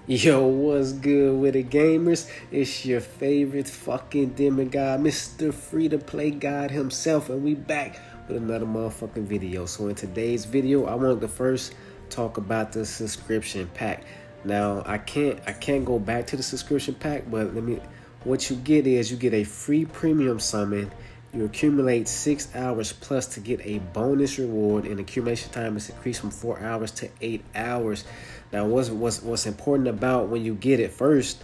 Yo, what's good with it, gamers? It's your favorite fucking demigod, Mr. Free-to-Play God himself, and we back with another motherfucking video. So in today's video, I wanted to first talk about the subscription pack. Now, I can't go back to the subscription pack, but what you get is you get a free premium summon. You accumulate 6 hours plus to get a bonus reward, and accumulation time is increased from 4 hours to 8 hours. Now, what's important about when you get it first,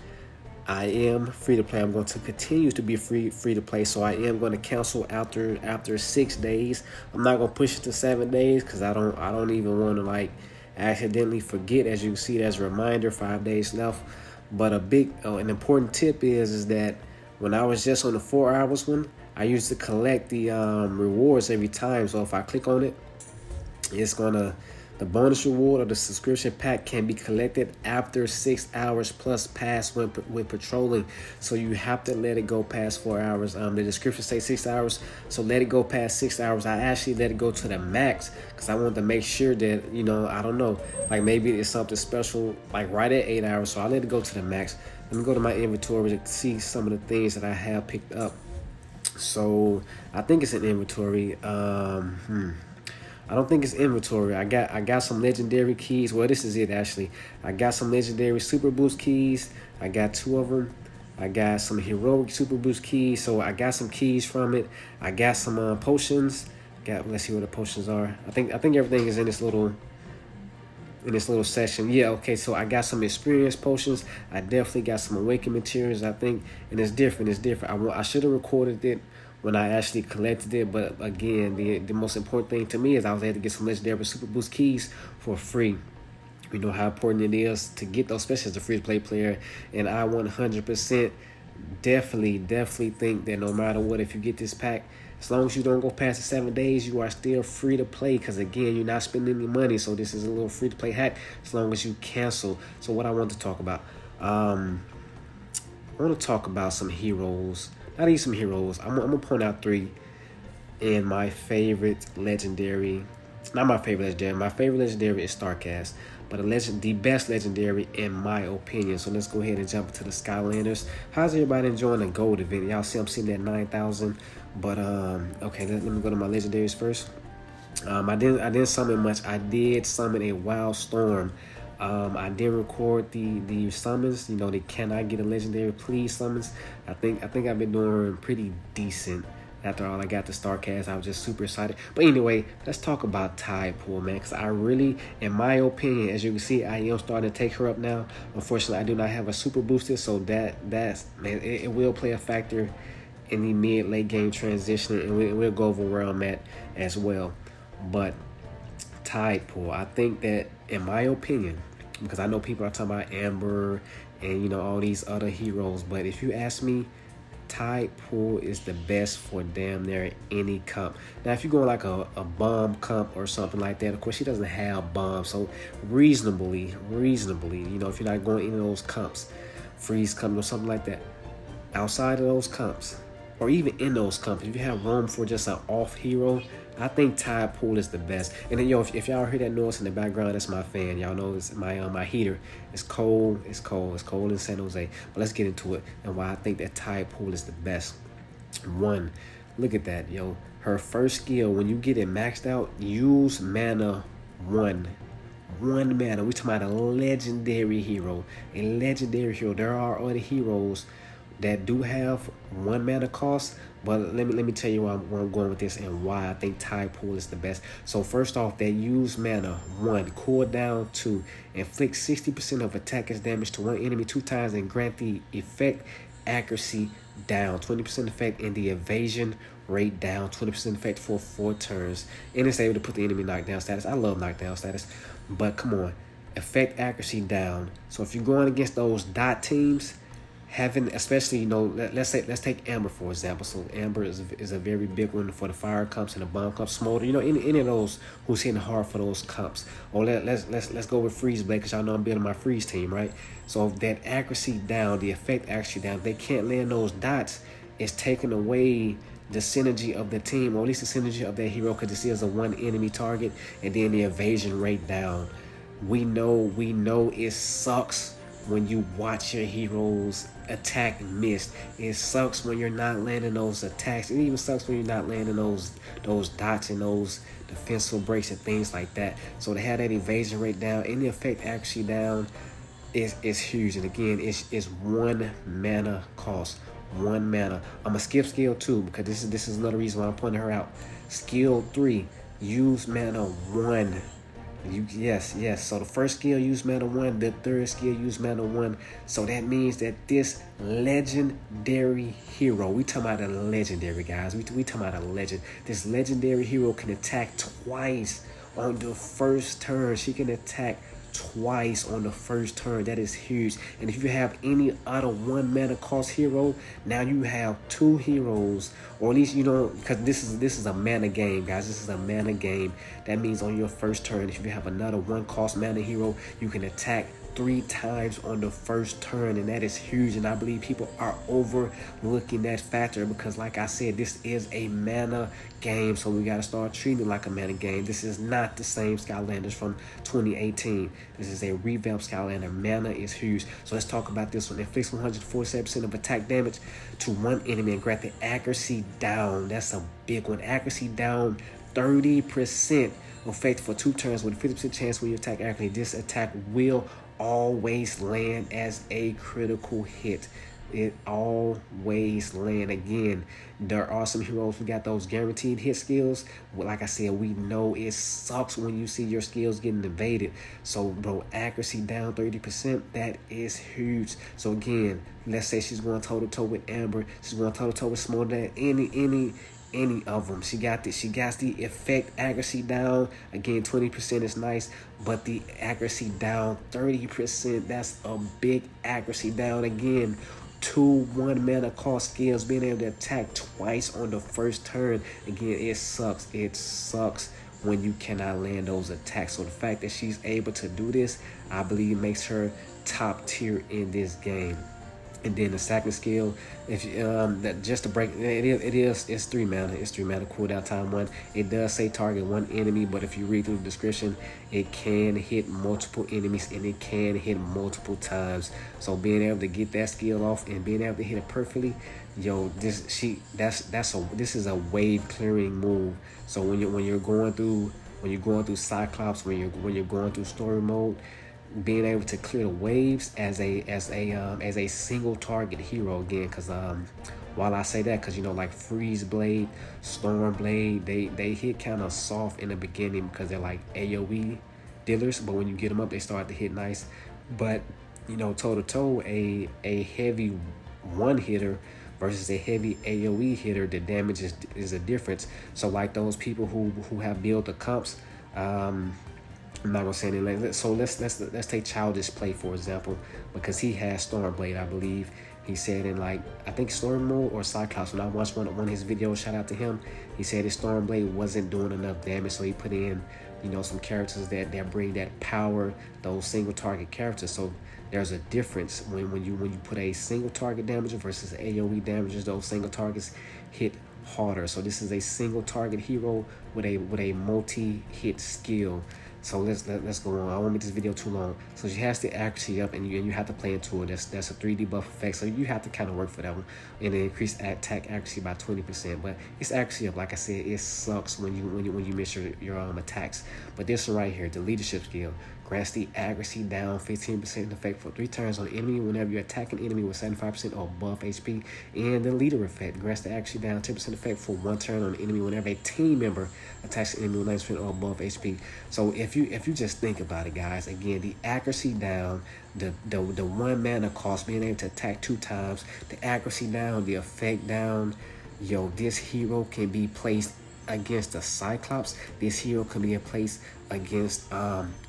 I am free to play. I'm going to continue to be free to play, so I am going to cancel after 6 days. I'm not going to push it to 7 days because I don't even want to like accidentally forget. As you can see, there's a reminder, 5 days left. But an important tip is that when I was just on the 4 hours one, I used to collect the rewards every time. So if I click on it, the bonus reward or the subscription pack can be collected after 6 hours plus pass with patrolling. So you have to let it go past 4 hours. The description says 6 hours, so let it go past 6 hours. I actually let it go to the max because I wanted to make sure that, you know, I don't know, like maybe it's something special like right at 8 hours. So I let it go to the max. Let me go to my inventory to see some of the things that I have picked up. So I think it's an inventory. I don't think it's inventory. I got some legendary keys. Well, this is it actually. I got some legendary super boost keys. I got 2 of them. I got some heroic super boost keys. So I got some keys from it. I got some potions. Let's see what the potions are. I think everything is in this little section. Yeah, okay, so I got some experience potions. I definitely got some awakened materials, I think, and it's different. I should have recorded it when I actually collected it, but again, the most important thing to me is I was able to get some legendary super boost keys for free. We know how important it is to get those, especially as a free-to-play player, and I 100% definitely think that no matter what, if you get this pack, as long as you don't go past the 7 days, you are still free to play because, again, you're not spending any money. So this is a little free-to-play hack as long as you cancel. So what I want to talk about, I want to talk about some heroes. Not even some heroes. I'm going to point out 3 in my favorite legendary. Not my favorite legendary. My favorite legendary is Starcast. But the best legendary in my opinion. So let's go ahead and jump into the Skylanders. How's everybody enjoying the gold event? Y'all see I'm sitting at 9,000. But okay, let me go to my legendaries first. I didn't summon much. I did summon a Wild Storm. I did record the summons. You know, they cannot get a legendary please summons. I think I've been doing pretty decent. After all, I got the Starcast. I was just super excited. But anyway, let's talk about Tide Pool, man. Because I really, in my opinion, as you can see, I am starting to take her up now. Unfortunately, I do not have a super booster, so that's man, it will play a factor in the mid-late game transition, and we'll go over where I'm at as well. But Tide Pool, I think that, in my opinion, because I know people are talking about Amber and, you know, all these other heroes, but if you ask me, Tide Pool is the best for damn near any comp. Now, if you're going like a bomb comp or something like that, of course, she doesn't have bombs. So reasonably, you know, if you're not going into those comps, freeze comp or something like that, outside of those comps, or even in those comps, if you have room for just an off hero, I think Tide Pool is the best. And then, yo, if y'all hear that noise in the background, that's my fan. Y'all know it's my heater. It's cold. It's cold in San Jose. But let's get into it and why I think that Tide Pool is the best. 1, look at that, yo. Her first skill, when you get it maxed out, use mana 1. 1 mana. We talking about a legendary hero. A legendary hero. There are other heroes that do have 1 mana cost, but let me tell you where I'm going with this and why I think Tide Pool is the best. So first off, they use mana 1, cooldown 2, inflict 60% of attacker's damage to one enemy 2 times, and grant the effect accuracy down 20%, effect and the evasion rate down 20% effect for 4 turns, and it's able to put the enemy knockdown status. I love knockdown status, but come on, effect accuracy down. So if you're going against those dot teams, having, especially, you know, let's take Amber for example. So Amber is a very big one for the fire comps and the bomb comps. Smolder, you know, any of those who's hitting hard for those comps. Or let's go with Freeze Blade, because y'all know I'm building my freeze team, right? So if that accuracy down, the effect accuracy down, if they can't land those dots, it's taking away the synergy of the team, or at least the synergy of that hero, because this is a 1 enemy target, and then the evasion rate down. We know it sucks when you watch your heroes attack miss. It sucks when you're not landing those attacks. It even sucks when you're not landing those dots and those defensive breaks and things like that. So to have that evasion rate down and the effect accuracy down is huge. And again, it's 1 mana cost. 1 mana. I'm gonna skip skill 2 because this is another reason why I'm pointing her out. Skill 3, use mana 1. Yes. So the first skill use mana 1, the third skill use mana 1. So that means that this legendary hero, we talking about a legendary, guys. We talking about a legend. This legendary hero can attack twice on the first turn. She can attack twice on the first turn. That is huge. And if you have any other 1 mana cost hero, now you have 2 heroes, or at least, you know, because this is a mana game, guys. This is a mana game. That means on your first turn, if you have another 1 cost mana hero, you can attack 3 times on the first turn, and that is huge. And I believe people are overlooking that factor because, like I said, this is a mana game, so we got to start treating it like a mana game. This is not the same Skylanders from 2018. This is a revamped Skylander. Mana is huge. So let's talk about this one. Inflicts 147% of attack damage to 1 enemy and grant the accuracy down. That's a big one. Accuracy down 30%. Effect for 2 turns with a 50% chance when you attack accurately. This attack will always land as a critical hit. It always land. Again, there are some heroes who got those guaranteed hit skills. Well, like I said, we know it sucks when you see your skills getting evaded. So, bro, accuracy down 30%, that is huge. So again, let's say she's going toe-to-toe with Amber. She's going toe-to-toe with Smolder. Any of them. She got the effect accuracy down. Again, 20% is nice, but the accuracy down 30%. That's a big accuracy down. Again, 2 1 mana cost skills, being able to attack twice on the first turn. Again, it sucks. It sucks when you cannot land those attacks. So the fact that she's able to do this, I believe, makes her top tier in this game. And then the second skill, if you, that just to break, it's 3 mana. It's 3 mana cooldown time 1. It does say target 1 enemy, but if you read through the description, it can hit multiple enemies and it can hit multiple times. So being able to get that skill off and being able to hit it perfectly, yo, this is a wave clearing move. So when you're going through Cyclops, when you're going through story mode, being able to clear the waves as a single target hero again, because while I say that, because you know, like Freeze Blade, Storm Blade, they hit kind of soft in the beginning because they're like AoE dealers, but when you get them up, they start to hit nice. But you know, toe to toe, a heavy one hitter versus a heavy AoE hitter, the damage is a difference. So like those people who have built the comps, I'm not gonna say anything. So let's take Childish Play for example, because he has Stormblade, I believe. He said in, like, I think Storm Mode or Cyclops, when I watched one of his videos, shout out to him, he said his Stormblade wasn't doing enough damage, so he put in, you know, some characters that bring that power, those single target characters. So there's a difference when you put a single target damage versus AoE damages. Those single targets hit harder. So this is a single target hero with a multi-hit skill. So let's go on. I won't make this video too long. So she has the accuracy up, and you have to play into it. That's a 3D buff effect. So you have to kind of work for that one, and then increase attack accuracy by 20%. But it's accuracy up. Like I said, it sucks when you miss your attacks. But this one right here, the leadership skill, grants the accuracy down 15% effect for 3 turns on the enemy whenever you attack an enemy with 75% or above HP. And the leader effect grants the accuracy down 10% effect for 1 turn on the enemy whenever a team member attacks an enemy with 90% or above HP. So if you just think about it, guys, again, the accuracy down, the 1 mana cost, being able to attack 2 times, the accuracy down, the effect down, yo, this hero can be placed against the Cyclops. This hero can be placed against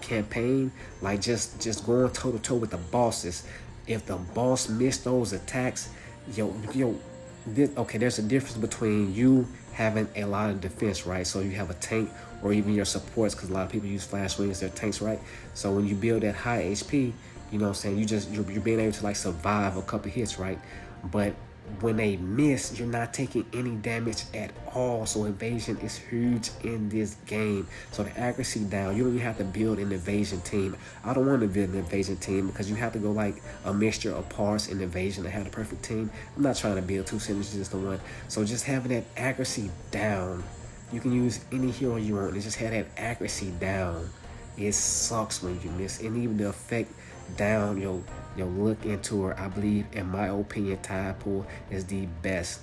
campaign, like just going toe to toe with the bosses. If the boss missed those attacks, okay, there's a difference between you having a lot of defense, right? So you have a tank, or even your supports, because a lot of people use flash wings, they're tanks, right? So when you build that high HP, you know what I'm saying, you're being able to like survive a couple hits, right? But when they miss, you're not taking any damage at all. So evasion is huge in this game. So the accuracy down, you don't even have to build an evasion team. I don't want to build an evasion team because you have to go like a mixture of parts in evasion to have the perfect team. I'm not trying to build two synergies to one. So just having that accuracy down, you can use any hero you want and just have that accuracy down. It sucks when you miss, and even the effect down, yo, look into her. I believe, in my opinion, Tide Pool is the best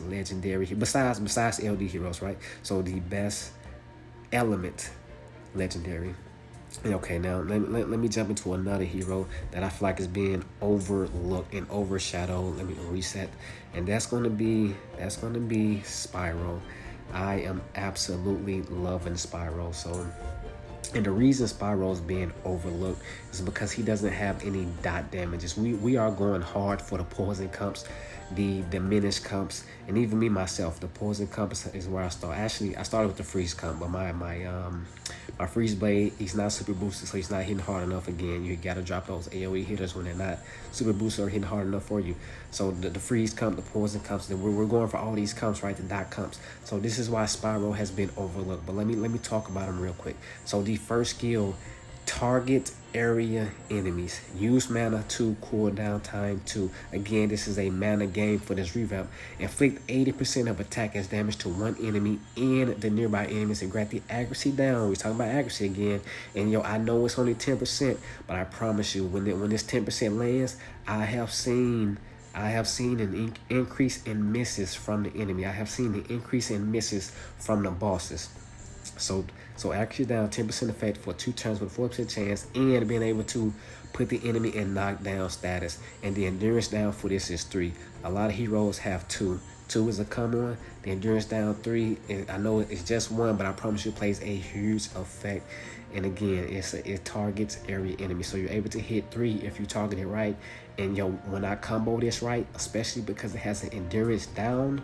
legendary besides LD heroes, right? So the best element legendary. Okay, now let me jump into another hero that I feel like is being overlooked and overshadowed. Let me reset, and that's gonna be Spyro. I am absolutely loving Spyro. So, and the reason Spyro is being overlooked is because he doesn't have any dot damages. We are going hard for the poison comps, the diminished comps, and even me myself, the poison comps is where I start. Actually, I started with the freeze comp, but my freeze blade, he's not super boosted, so he's not hitting hard enough. Again, you gotta drop those AoE hitters when they're not super boosted or hitting hard enough for you. So the freeze comp, the poison comps, we're going for all these comps, right? The dot comps. So this is why Spyro has been overlooked. But let me talk about him real quick. So the first skill, target area enemies. Use mana 2, cooldown time 2. Again, this is a mana game for this revamp. Inflict 80% of attack as damage to one enemy and the nearby enemies and grant the accuracy down. We're talking about accuracy again. And yo, I know it's only 10%, but I promise you, when this 10% lands, I have seen an increase in misses from the enemy. I have seen the increase in misses from the bosses. So accuracy down, 10% effect for 2 turns with a 4% chance, and being able to put the enemy in knockdown status. And the endurance down for this is 3. A lot of heroes have 2. 2 is a come on. The endurance down 3. I know it's just 1, but I promise you it plays a huge effect. And again, it targets area enemy. So you're able to hit 3 if you target it right. And yo, when I combo this right, especially because it has an endurance down,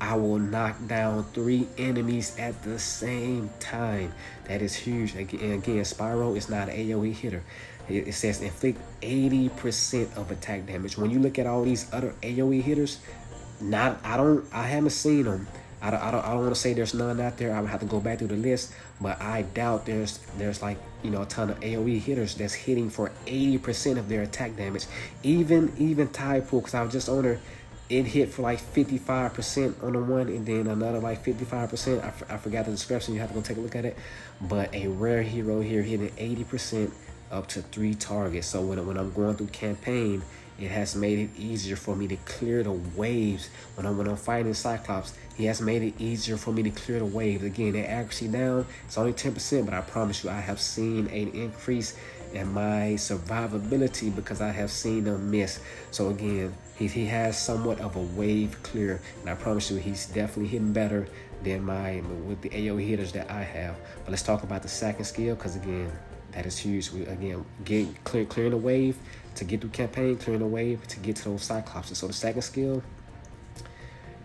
I will knock down 3 enemies at the same time. That is huge. Again, Spyro is not an AoE hitter. It says inflict 80% of attack damage. When you look at all these other AoE hitters, I haven't seen them. I don't want to say there's none out there. I would have to go back through the list, but I doubt there's like, you know, a ton of AoE hitters that's hitting for 80% of their attack damage. Even Tide Pool, because I was just on her. It hit for like 55% on the one, and then another like 55%. I forgot the description. You have to go take a look at it. But a rare hero here hitting 80% up to 3 targets. So when I'm going through campaign, it has made it easier for me to clear the waves. When I'm fighting Cyclops, he has made it easier for me to clear the waves. Again, the accuracy down, it's only 10%, but I promise you, I have seen an increase in my survivability because I have seen them miss. So again, he has somewhat of a wave clear, and I promise you, he's definitely hitting better than with the AoE hitters that I have. But let's talk about the second skill, because again, that is huge. Clearing the wave to get through campaign, clearing the wave to get to those Cyclopses. So the second skill,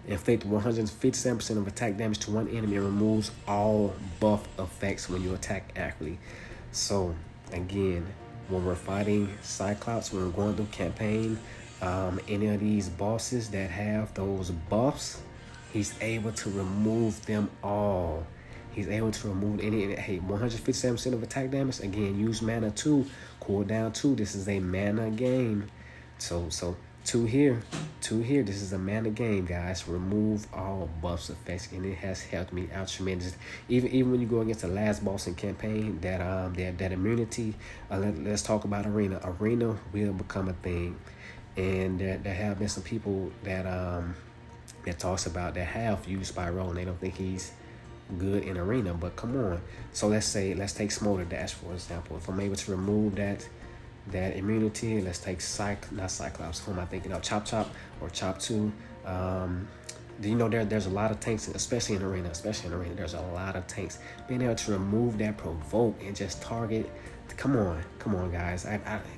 inflict 157% of attack damage to one enemy and removes all buff effects when you attack accurately. So again, when we're fighting Cyclops, when we're going through campaign, any of these bosses that have those buffs, he's able to remove them all. He's able to remove any. Hey, 157% of attack damage. Again, use mana 2, cooldown 2. This is a mana game. So 2 here. This is a mana game, guys. Remove all buffs effects, and it has helped me out tremendously. Even when you go against the last boss in campaign, that immunity. Let's talk about arena. Arena will become a thing, and there have been some people that talks about that have used Spyro and they don't think he's good in arena. But come on. So let's take Smolder Dash for example. If I'm able to remove that immunity, let's take not Cyclops, who am I thinking of? Chop or Chop 2. You know, there's a lot of tanks, especially in arena, there's a lot of tanks. Being able to remove that provoke and just target, come on guys,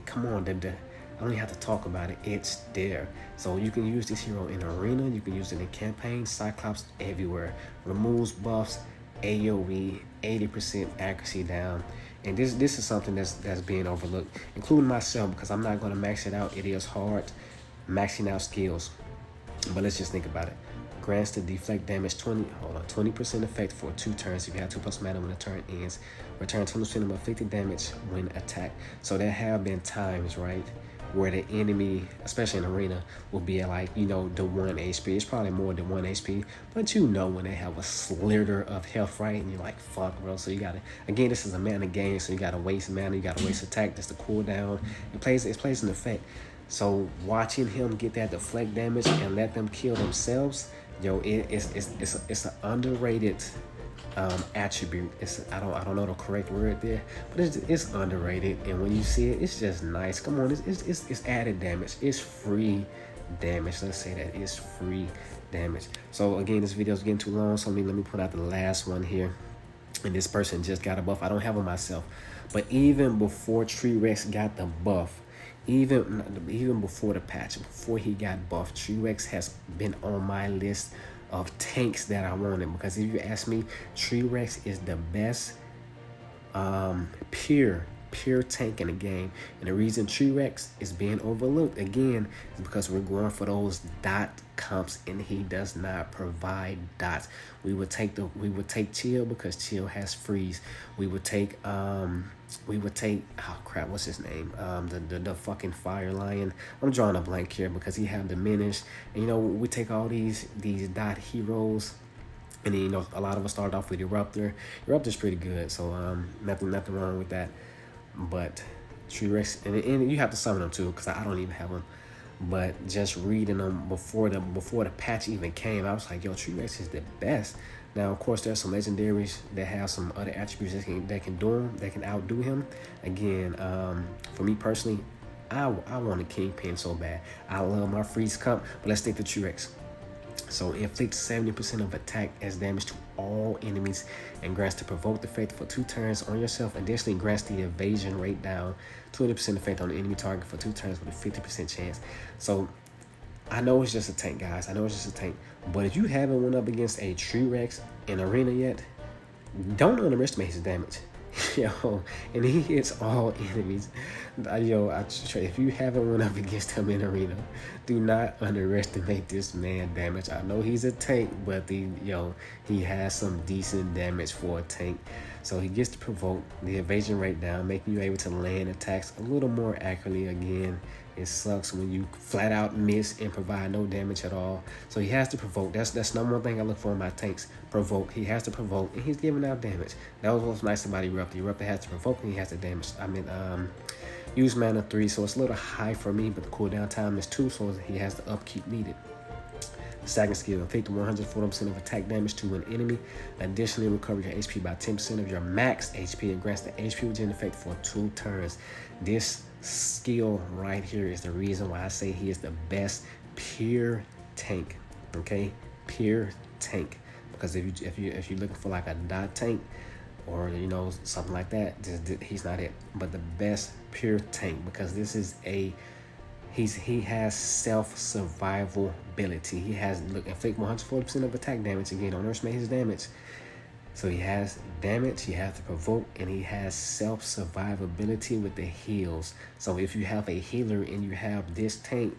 come on, I don't even have to talk about it. It's there. So you can use this hero in arena. You can use it in campaign. Cyclops everywhere. Removes buffs, AoE, 80% accuracy down. And this is something that's being overlooked, including myself, because I'm not going to max it out. It is hard maxing out skills. But let's just think about it. Grants to deflect damage 20% effect for 2 turns. If you have 2+ mana when the turn ends, return 20% of afflicted damage when attacked. So there have been times, right, where the enemy, especially in arena, will be at like, you know, the 1 HP. It's probably more than 1 HP, but you know when they have a slither of health, right? And you're like, fuck, bro. So you gotta, again, this is a mana game, so you gotta waste mana, you gotta waste attack. That's the cooldown. It plays an effect. So watching him get that deflect damage and let them kill themselves, yo, it's an underrated attribute. I don't know the correct word there, but it's underrated. And when you see it, it's just nice. Come on, it's added damage. It's free damage. Let's say that it's free damage. So again, this video is getting too long, so let me put out the last one here. And this person just got a buff. I don't have it myself, but even before Truex got the buff, even before the patch, before he got buffed, Truex has been on my list of tanks that I wanted. Because if you ask me, Truex is the best pure tank in the game. And the reason Truex is being overlooked again is because we're going for those dot comps, and he does not provide dots. We would take Chill because Chill has freeze. We would take oh crap, what's his name? The fucking Fire Lion. I'm drawing a blank here because he have diminished. And you know, we take all these dot heroes. And then, you know, a lot of us start off with Eruptor. Eruptor's pretty good, so nothing wrong with that. But Truex, and you have to summon them too, because I don't even have them. But just reading them before the patch even came, I was like, yo, Truex is the best. Now, of course, there's some legendaries that have some other attributes that can do him, that can outdo him. Again, for me personally, I want a Kingpin so bad. I love my freeze comp, but let's stick to Truex. So inflict 70% of attack as damage to all enemies and grants to provoke the effect for 2 turns on yourself. Additionally, grants the evasion rate down 20% effect on the enemy target for 2 turns with a 50% chance. So I know it's just a tank, guys. I know it's just a tank. But if you haven't went up against a Truex in arena yet, don't underestimate his damage. Yo, and he hits all enemies. Yo, if you haven't went up against him in arena, do not underestimate this man damage. I know he's a tank, but he has some decent damage for a tank. So he gets to provoke the evasion rate down, making you able to land attacks a little more accurately. Again, it sucks when you flat out miss and provide no damage at all. So he has to provoke. That's number one thing I look for in my tanks. Provoke. He has to provoke, and he's giving out damage. That was what's nice about Eruptor. Eruptor has to provoke, and he has to damage. I mean, use mana 3, so it's a little high for me, but the cooldown time is 2, so he has the upkeep needed. Second skill, inflict 140% of attack damage to an enemy. Additionally, recover your HP by 10% of your max HP and grants the HP regen effect for 2 turns. This skill right here is the reason why I say he is the best pure tank. Okay, pure tank. Because if you're looking for like a dot tank or something like that, he's not it. But the best pure tank, because this is he has self-survival ability. He has inflict 140% of attack damage. Again, don't underestimate his damage. So he has damage, he has to provoke, and he has self-survivability with the heals. So if you have a healer and you have this tank,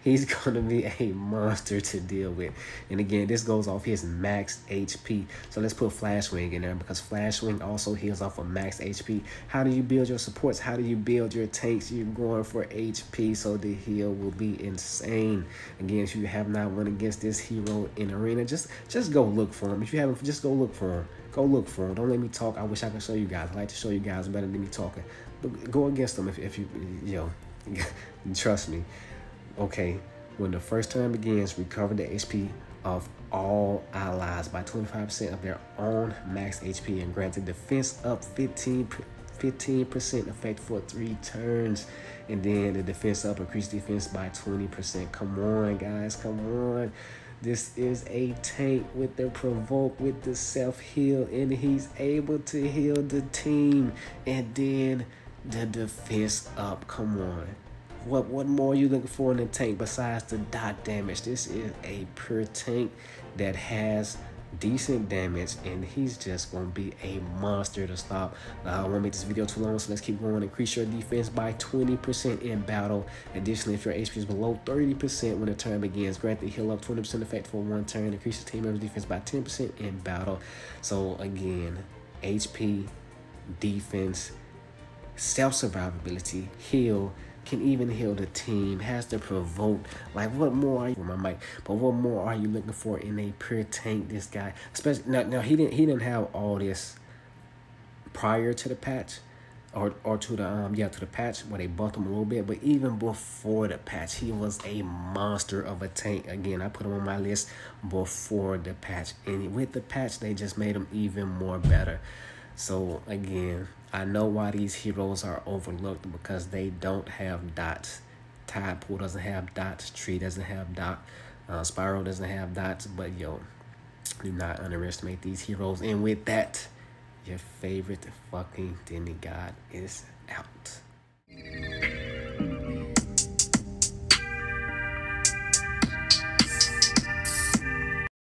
he's gonna be a monster to deal with. And again, this goes off his max HP. So let's put Flash Wing in there, because Flash Wing also heals off of max HP. How do you build your supports? How do you build your tanks? You're going for HP, so the heal will be insane. Again, if you have not won against this hero in arena, just go look for him. If you haven't, just go look for him. Go look for him. Don't let me talk. I wish I could show you guys. I like to show you guys better than me talking. But go against them if you trust me. Okay, when the first turn begins, recover the HP of all allies by 25% of their own max HP and granted defense up 15% effect for 3 turns. And then the defense up, increase defense by 20%. Come on, guys, come on. This is a tank with the provoke, with the self-heal, and he's able to heal the team. And then the defense up, come on. What more are you looking for in a tank besides the dot damage? This is a pure tank that has decent damage, and he's just gonna be a monster to stop. I won't make this video too long, so let's keep going. Increase your defense by 20% in battle. Additionally, if your HP is below 30% when the turn begins, grant the heal up 20% effect for 1 turn. Increase the team member's defense by 10% in battle. So again, HP, defense, self-survivability, heal, can even heal the team, has to provoke. Like, what more are you, my mic, but what more are you looking for in a pure tank? This guy, especially now he didn't have all this prior to the patch, or to the to the patch where they buffed him a little bit, but even before the patch, he was a monster of a tank. Again, I put him on my list before the patch, and with the patch they just made him even more better. So again, I know why these heroes are overlooked, because they don't have dots. Tide Pool doesn't have dots. Tree doesn't have dots. Spyro doesn't have dots. But yo, do not underestimate these heroes. And with that, your favorite fucking demigod is out.